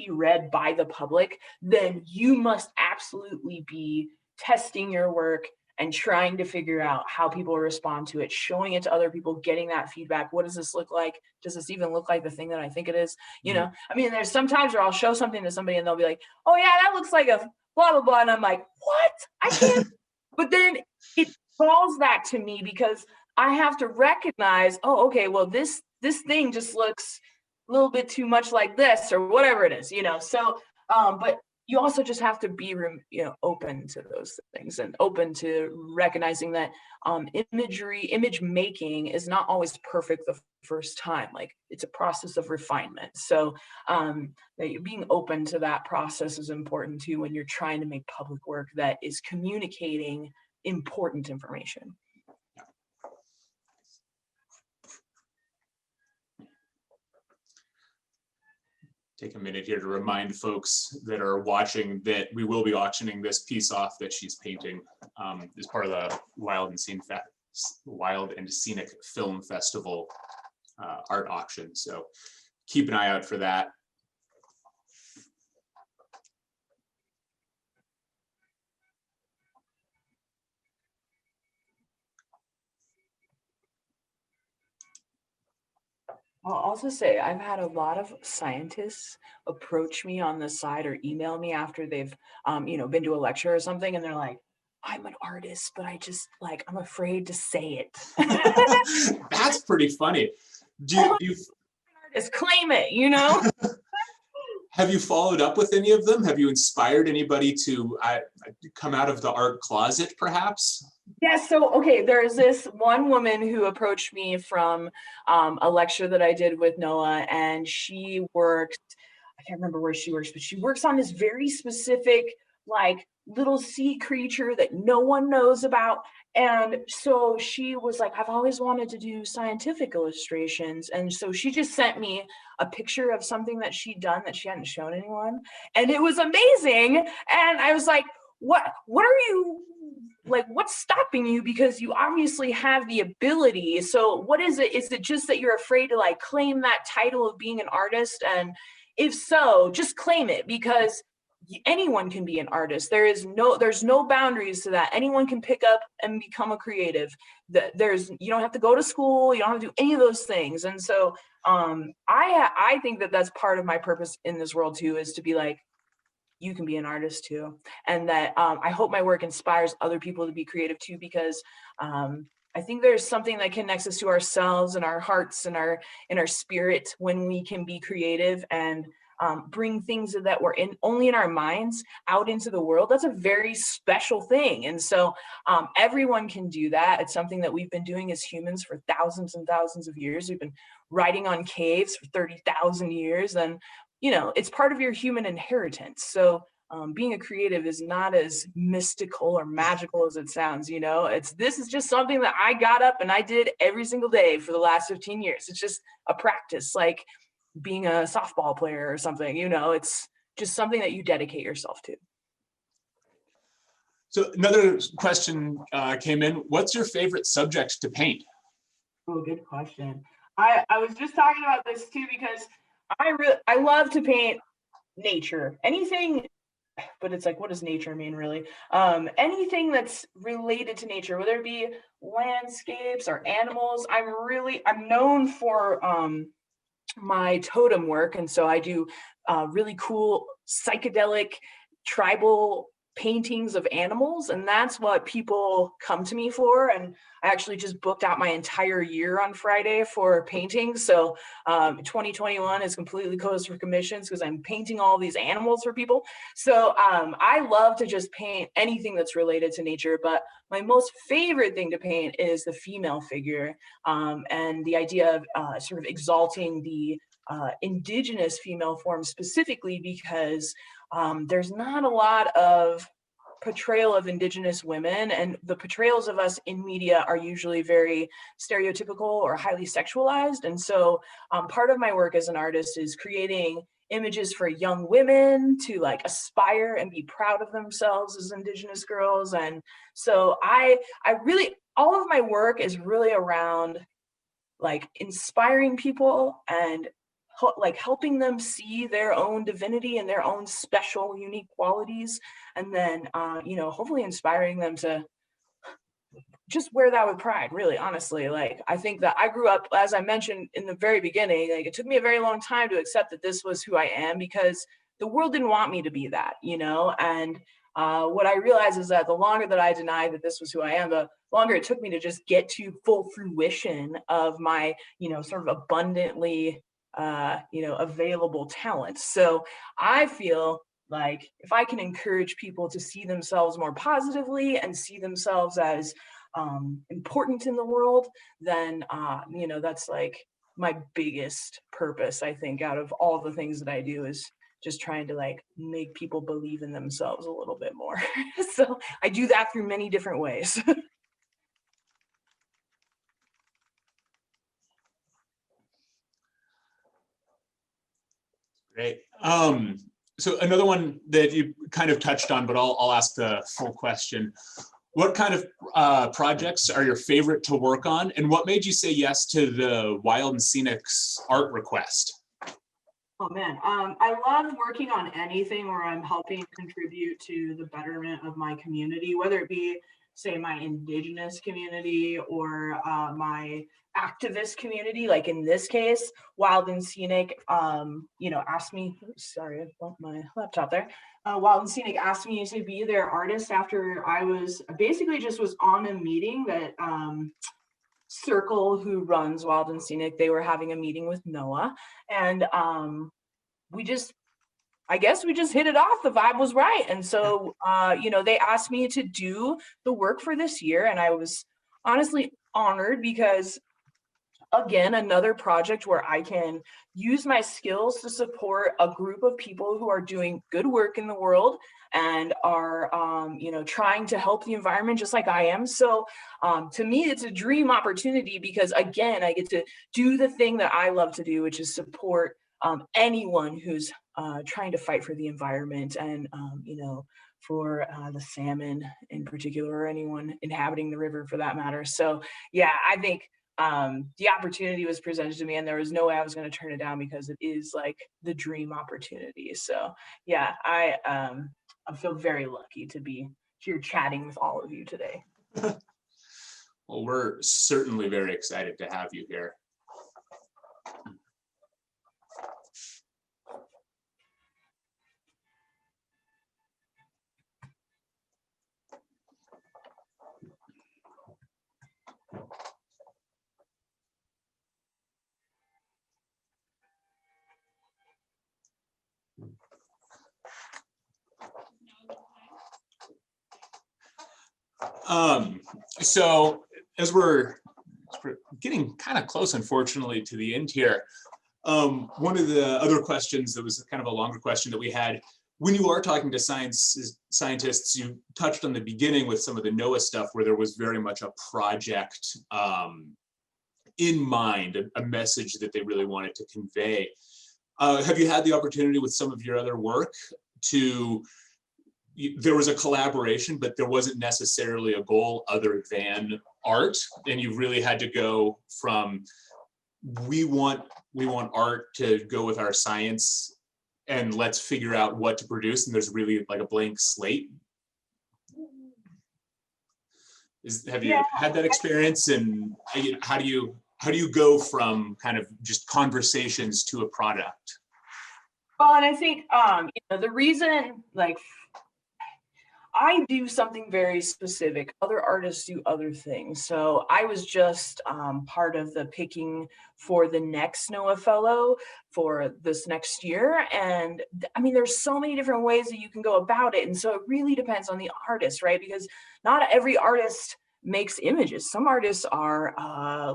read by the public, then you must absolutely be testing your work and trying to figure out how people respond to it, showing it to other people, getting that feedback. What does this look like? Does this even look like the thing that I think it is? There's some times where I'll show something to somebody and they'll be like, oh yeah, that looks like a blah, blah, blah. And I'm like, what? I can't. But then it falls that to me because I have to recognize, oh, okay, well, this thing just looks little bit too much like this or whatever it is, you know. So but you also just have to be open to those things and open to recognizing that image making is not always perfect the first time. Like, it's a process of refinement. So being open to that process is important too when you're trying to make public work that is communicating important information. Take a minute here to remind folks that are watching that we will be auctioning this piece off that she's painting as part of the Wild and Scenic Film Festival art auction. So keep an eye out for that. I'll also say I've had a lot of scientists approach me on the side or email me after they've, been to a lecture or something, and they're like, "I'm an artist, but I just I'm afraid to say it." That's pretty funny. Do you Just claim it, you know? Have you followed up with any of them? Have you inspired anybody to come out of the art closet, perhaps? Yeah, so, okay, there's this one woman who approached me from a lecture that I did with NOAA, and she works, I can't remember where she works, but she works on this very specific, little sea creature that no one knows about. And so she was like, I've always wanted to do scientific illustrations. And so she just sent me a picture of something that she'd done that she hadn't shown anyone. And it was amazing. And I was like, what are you, what's stopping you? Because you obviously have the ability. So what is it? Is it just that you're afraid to claim that title of being an artist? And if so, just claim it, because anyone can be an artist. There's no boundaries to that. Anyone can pick up and become a creative. You don't have to go to school. You don't have to do any of those things. And so I think that that's part of my purpose in this world too, is to be like, you can be an artist too. And that I hope my work inspires other people to be creative too, because I think there's something that connects us to ourselves and our hearts and our spirit when we can be creative and bring things that were only in our minds out into the world. That's a very special thing. And so everyone can do that. It's something that we've been doing as humans for thousands and thousands of years. We've been writing on caves for 30,000 years. And, it's part of your human inheritance. So being a creative is not as mystical or magical as it sounds. This is just something that I got up and I did every single day for the last 15 years. It's just a practice, like being a softball player or something. It's just something that you dedicate yourself to. So another question came in. What's your favorite subject to paint? Oh, good question. I was just talking about this too, because I love to paint nature. Anything, but it's like, what does nature mean, really? Anything that's related to nature, whether it be landscapes or animals. I'm known for my totem work, and so I do really cool psychedelic tribal paintings of animals, and that's what people come to me for. And I actually just booked out my entire year on Friday for painting. So 2021 is completely closed for commissions because I'm painting all these animals for people. So I love to just paint anything that's related to nature, but my most favorite thing to paint is the female figure, and the idea of sort of exalting the indigenous female form, specifically because there's not a lot of portrayal of indigenous women, and the portrayals of us in media are usually very stereotypical or highly sexualized. And so part of my work as an artist is creating images for young women to aspire and be proud of themselves as indigenous girls. And so I really, all of my work is really around inspiring people and helping them see their own divinity and their own special, unique qualities, and then hopefully inspiring them to just wear that with pride. Really, honestly, I think that I grew up, as I mentioned in the very beginning, it took me a very long time to accept that this was who I am, because the world didn't want me to be that, and what I realized is that the longer that I denied that this was who I am, the longer it took me to just get to full fruition of my, sort of abundantly available talents. So I feel like if I can encourage people to see themselves more positively and see themselves as important in the world, then that's like my biggest purpose, I think, out of all the things that I do, is just trying to like make people believe in themselves a little bit more. So I do that through many different ways. Great. So another one that you kind of touched on, but I'll ask the full question. What kind of projects are your favorite to work on, and what made you say yes to the Wild Scenic's art request? Oh man, I love working on anything where I'm helping contribute to the betterment of my community, whether it be, say, my indigenous community or my activist community. Like in this case, Wild and Scenic, asked me. Sorry, I bumped my laptop there. Wild and Scenic asked me to be their artist after I was basically just was on a meeting that. Circle, who runs Wild and Scenic, they were having a meeting with NOAA, and I guess we just hit it off. The vibe was right, and so they asked me to do the work for this year, and I was honestly honored because, again, another project where I can use my skills to support a group of people who are doing good work in the world and are, trying to help the environment just like I am. So to me, it's a dream opportunity because, again, I get to do the thing that I love to do, which is support anyone who's trying to fight for the environment and, for the salmon in particular, or anyone inhabiting the river for that matter. So, yeah, I think the opportunity was presented to me and there was no way I was going to turn it down because it is like the dream opportunity. So yeah, I feel very lucky to be here chatting with all of you today. Well, we're certainly very excited to have you here. So as we're getting kind of close, unfortunately, to the end here, one of the other questions that was kind of a longer question that we had, when you are talking to scientists, you touched on the beginning with some of the NOAA stuff where there was very much a project in mind, a message that they really wanted to convey. Have you had the opportunity with some of your other work to, there was a collaboration, but there wasn't necessarily a goal other than art, and you really had to go from, we want art to go with our science and let's figure out what to produce, and there's really like a blank slate? Have you had that experience, and how do you go from kind of just conversations to a product? Well, and I think the reason, like, I do something very specific. Other artists do other things. So I was just part of the picking for the next NOAA fellow for this next year. And I mean, there's so many different ways that you can go about it. And so it really depends on the artist, right? Because not every artist makes images. Some artists are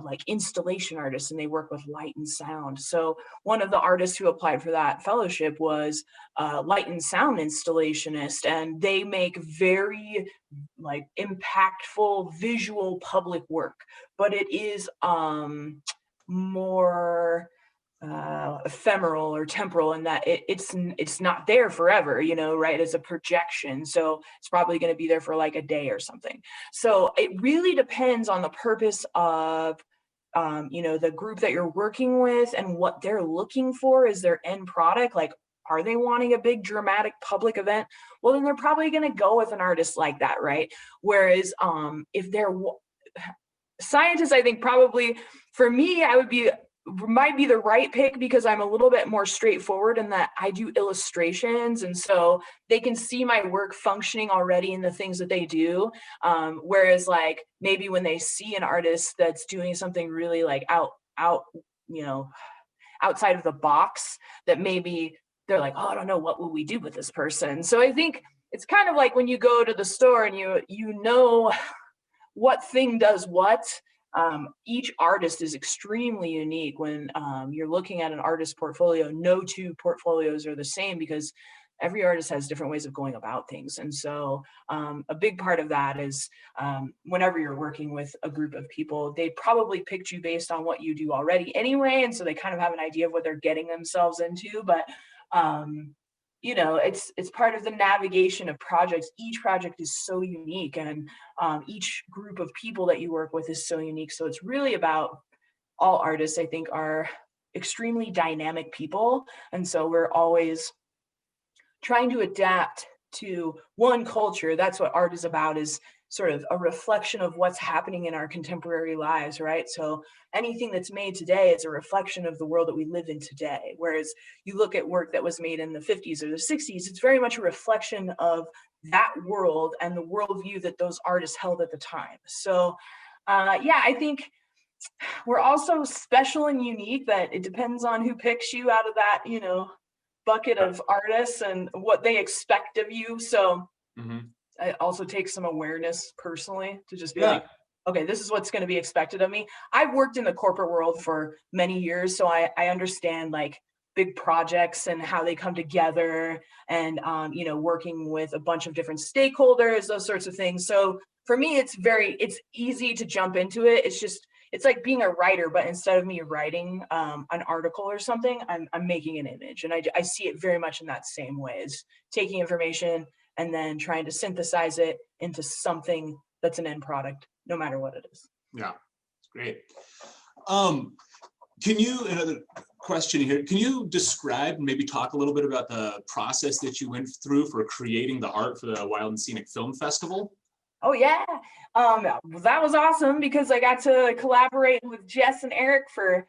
like installation artists and they work with light and sound. So one of the artists who applied for that fellowship was light and sound installationist, and they make very like impactful visual public work, but it is more ephemeral or temporal in that it's not there forever, right? It's a projection, so it's probably going to be there for like a day or something. So it really depends on the purpose of the group that you're working with and what they're looking for is their end product. Like, are they wanting a big dramatic public event? Well, then they're probably going to go with an artist like that, right? Whereas if they're scientists, I think probably for me, might be the right pick because I'm a little bit more straightforward in that I do illustrations, and so they can see my work functioning already in the things that they do. Whereas like maybe when they see an artist that's doing something really like out, outside of the box that maybe they're like, oh, I don't know, what will we do with this person? So I think it's kind of like when you go to the store and you know what thing does what. Each artist is extremely unique. When you're looking at an artist portfolio, no two portfolios are the same because every artist has different ways of going about things. And so a big part of that is whenever you're working with a group of people, they probably picked you based on what you do already anyway. And so they kind of have an idea of what they're getting themselves into. But you know, it's part of the navigation of projects. Each project is so unique, and each group of people that you work with is so unique. So it's really about, all artists, I think, are extremely dynamic people. And so we're always trying to adapt to one culture. That's what art is about, is sort of a reflection of what's happening in our contemporary lives, right? So anything that's made today is a reflection of the world that we live in today. Whereas you look at work that was made in the 50s or the 60s, it's very much a reflection of that world and the worldview that those artists held at the time. So yeah, I think we're also special and unique, that it depends on who picks you out of that, you know, bucket of artists and what they expect of you. So it also takes some awareness personally to just be like, okay, this is what's going to be expected of me. I've worked in the corporate world for many years, so I understand like big projects and how they come together, and you know, working with a bunch of different stakeholders, those sorts of things. So for me, it's easy to jump into it. It's like being a writer, but instead of me writing an article or something, I'm making an image, and I see it very much in that same way, as taking information and then trying to synthesize it into something that's an end product, no matter what it is. Yeah, it's great. Can you, another question here, can you describe and maybe talk a little bit about the process that you went through for creating the art for the Wild and Scenic Film Festival? Oh yeah, that was awesome because I got to collaborate with Jess and Eric for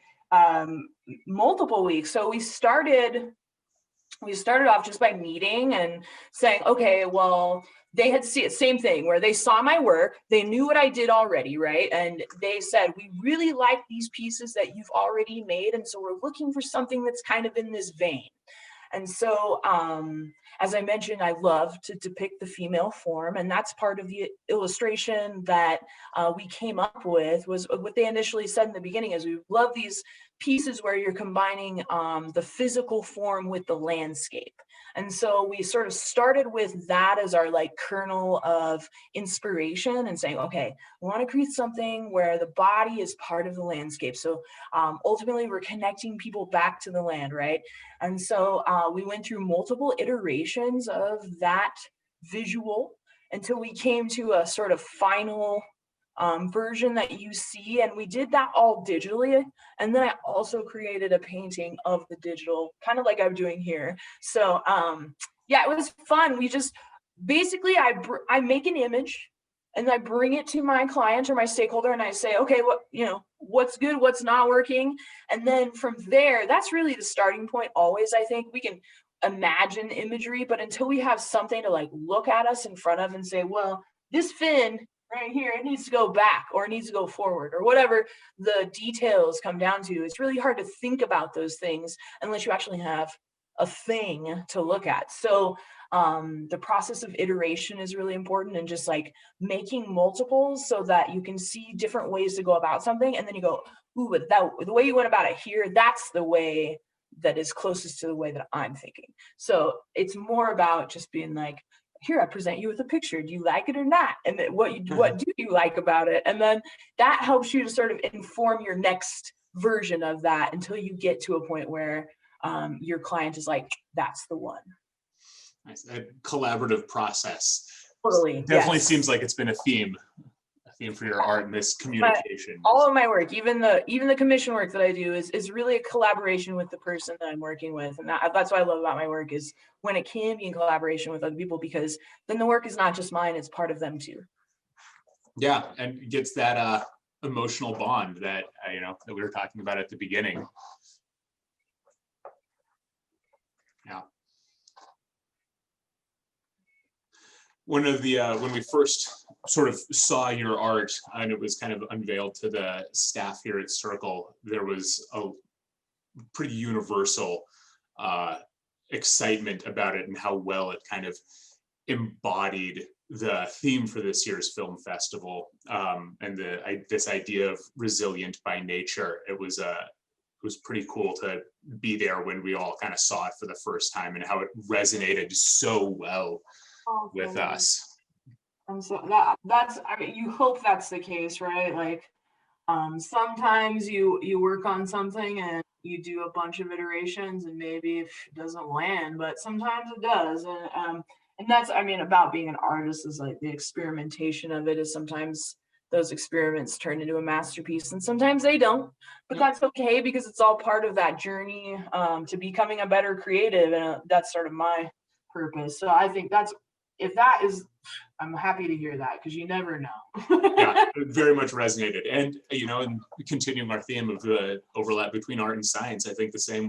multiple weeks. So we started off just by meeting and saying, okay, well, they had seen same thing where they saw my work, they knew what I did already, right? And they said, we really like these pieces that you've already made, and so we're looking for something that's kind of in this vein. And so, as I mentioned, I love to depict the female form, and that's part of the illustration that we came up with. Was what they initially said in the beginning is, we love these pieces where you're combining the physical form with the landscape. And so we sort of started with that as our like kernel of inspiration, and saying, okay, we want to create something where the body is part of the landscape. So ultimately, we're connecting people back to the land, right? And so we went through multiple iterations of that visual until we came to a sort of final version that you see. And we did that all digitally. And then I also created a painting of the digital, kind of like I'm doing here. So yeah, it was fun. We just, basically, I make an image and I bring it to my client or my stakeholder, and I say, okay, what's good, what's not working. And then from there, that's really the starting point always. I think we can imagine imagery, but until we have something to like look at us in front of and say, well, this fin right here, it needs to go back or it needs to go forward, or whatever the details come down to, it's really hard to think about those things unless you actually have a thing to look at. So the process of iteration is really important, and just like making multiples so that you can see different ways to go about something, and then you go, ooh, but the way you went about it here, that's the way that is closest to the way that I'm thinking. So it's more about just being like, here, I present you with a picture. Do you like it or not? And then what do you like about it? And then that helps you to sort of inform your next version of that until you get to a point where your client is like, that's the one. Nice. A collaborative process. Totally. Definitely yes. seems like it's been a theme for your art and this communication. But all of my work, even the commission work that I do is really a collaboration with the person that I'm working with. And that's what I love about my work, is when it can be in collaboration with other people, because then the work is not just mine, it's part of them too. Yeah, and it gets that emotional bond that that we were talking about at the beginning. Yeah. One of the when we first sort of saw your art and it was kind of unveiled to the staff here at Circle, there was a pretty universal excitement about it and how well it kind of embodied the theme for this year's film festival, and this idea of resilient by nature. It was pretty cool to be there when we all kind of saw it for the first time and how it resonated so well with us. And so that's, I mean, you hope that's the case, right? Like, sometimes you work on something and you do a bunch of iterations and maybe it doesn't land, but sometimes it does. And that's, I mean, about being an artist is like the experimentation of it is sometimes those experiments turn into a masterpiece and sometimes they don't, but that's okay because it's all part of that journey to becoming a better creative. And that's sort of my purpose. So I think if that is, I'm happy to hear that because you never know. Yeah, it very much resonated. And, and continuing our theme of the overlap between art and science, I think the same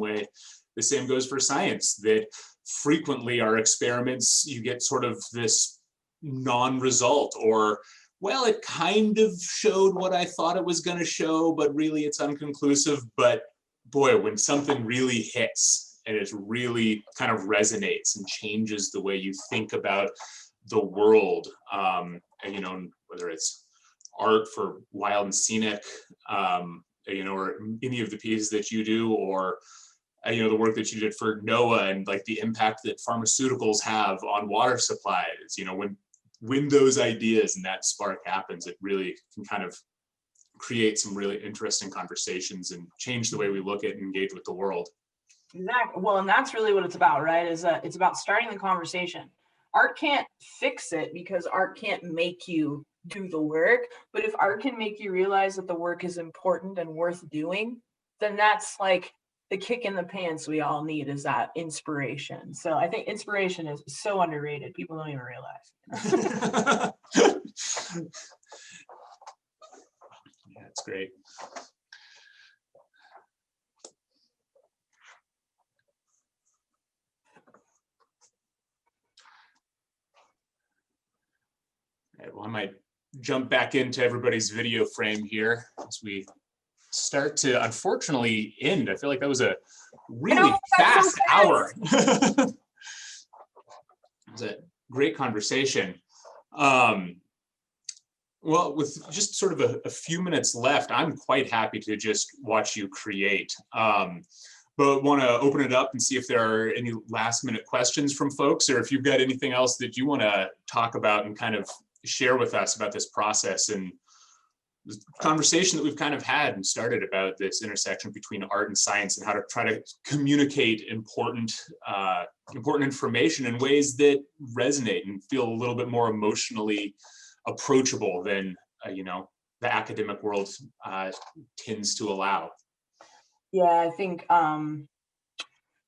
goes for science, that frequently our experiments, you get sort of this non-result, or, well, it kind of showed what I thought it was going to show, but really it's unconclusive. But boy, when something really hits and it really kind of resonates and changes the way you think about the world, and whether it's art for Wild and Scenic, or any of the pieces that you do, or the work that you did for NOAA and like the impact that pharmaceuticals have on water supplies, when those ideas and that spark happens, it really can kind of create some really interesting conversations and change the way we look at and engage with the world. Exactly. Well, and that's really what it's about, right? Is that it's about starting the conversation. Art can't fix it because art can't make you do the work. But if art can make you realize that the work is important and worth doing, then that's like the kick in the pants we all need, is that inspiration. So I think inspiration is so underrated. People don't even realize. Yeah, it's great. Well, I might jump back into everybody's video frame here as we start to unfortunately end. I feel like that was a really fast hour. It was a great conversation. Well, with just sort of a few minutes left, I'm quite happy to just watch you create. But want to open it up and see if there are any last minute questions from folks, or if you've got anything else that you want to talk about and kind of share with us about this process and the conversation that we've kind of had and started about this intersection between art and science and how to try to communicate important information in ways that resonate and feel a little bit more emotionally approachable than the academic world tends to allow. Yeah, I think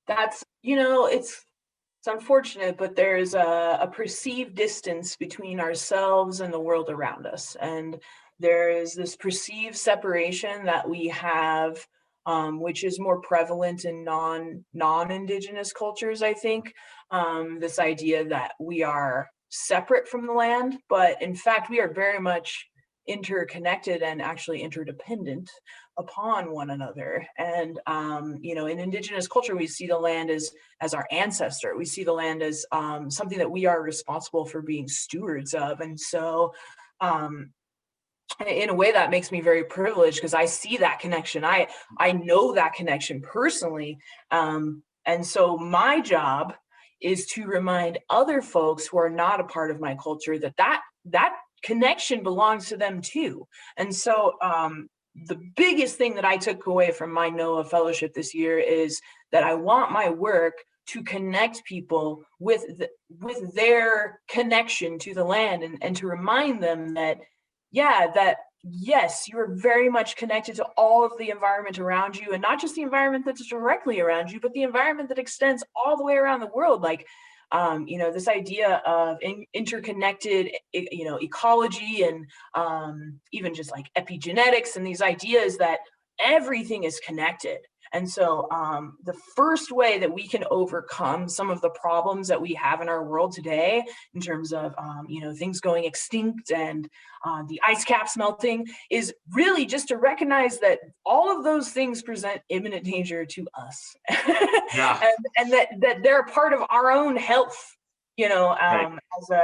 that's, it's unfortunate, but there's a perceived distance between ourselves and the world around us. And there is this perceived separation that we have, which is more prevalent in non-indigenous cultures, I think. This idea that we are separate from the land, but in fact, we are very much interconnected and actually interdependent upon one another. And in indigenous culture, we see the land as our ancestor. We see the land as something that we are responsible for being stewards of. And so in a way that makes me very privileged because I see that connection. I know that connection personally. And so my job is to remind other folks who are not a part of my culture that connection belongs to them too. And so the biggest thing that I took away from my NOAA fellowship this year is that I want my work to connect people with their connection to the land, and to remind them that yes, you're very much connected to all of the environment around you, and not just the environment that's directly around you, but the environment that extends all the way around the world. Like, this idea of interconnected, ecology, and even just like epigenetics, and these ideas that everything is connected. And so the first way that we can overcome some of the problems that we have in our world today, in terms of things going extinct and the ice caps melting, is really just to recognize that all of those things present imminent danger to us. Yeah. and that they're part of our own health, Right.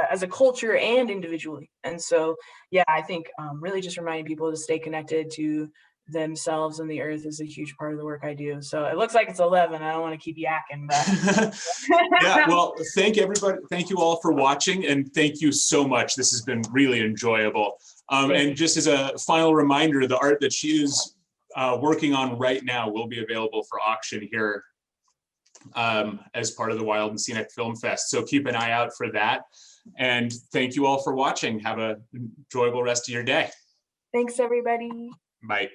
as a culture and individually. And so, yeah, I think really just reminding people to stay connected to themselves and the earth is a huge part of the work I do. So it looks like it's 11. I don't want to keep yakking, but Yeah, well, thank everybody. Thank you all for watching, and thank you so much. This has been really enjoyable. And just as a final reminder, the art that she is working on right now will be available for auction here as part of the Wild and Scenic Film Fest. So keep an eye out for that. And thank you all for watching. Have an enjoyable rest of your day. Thanks, everybody. Bye.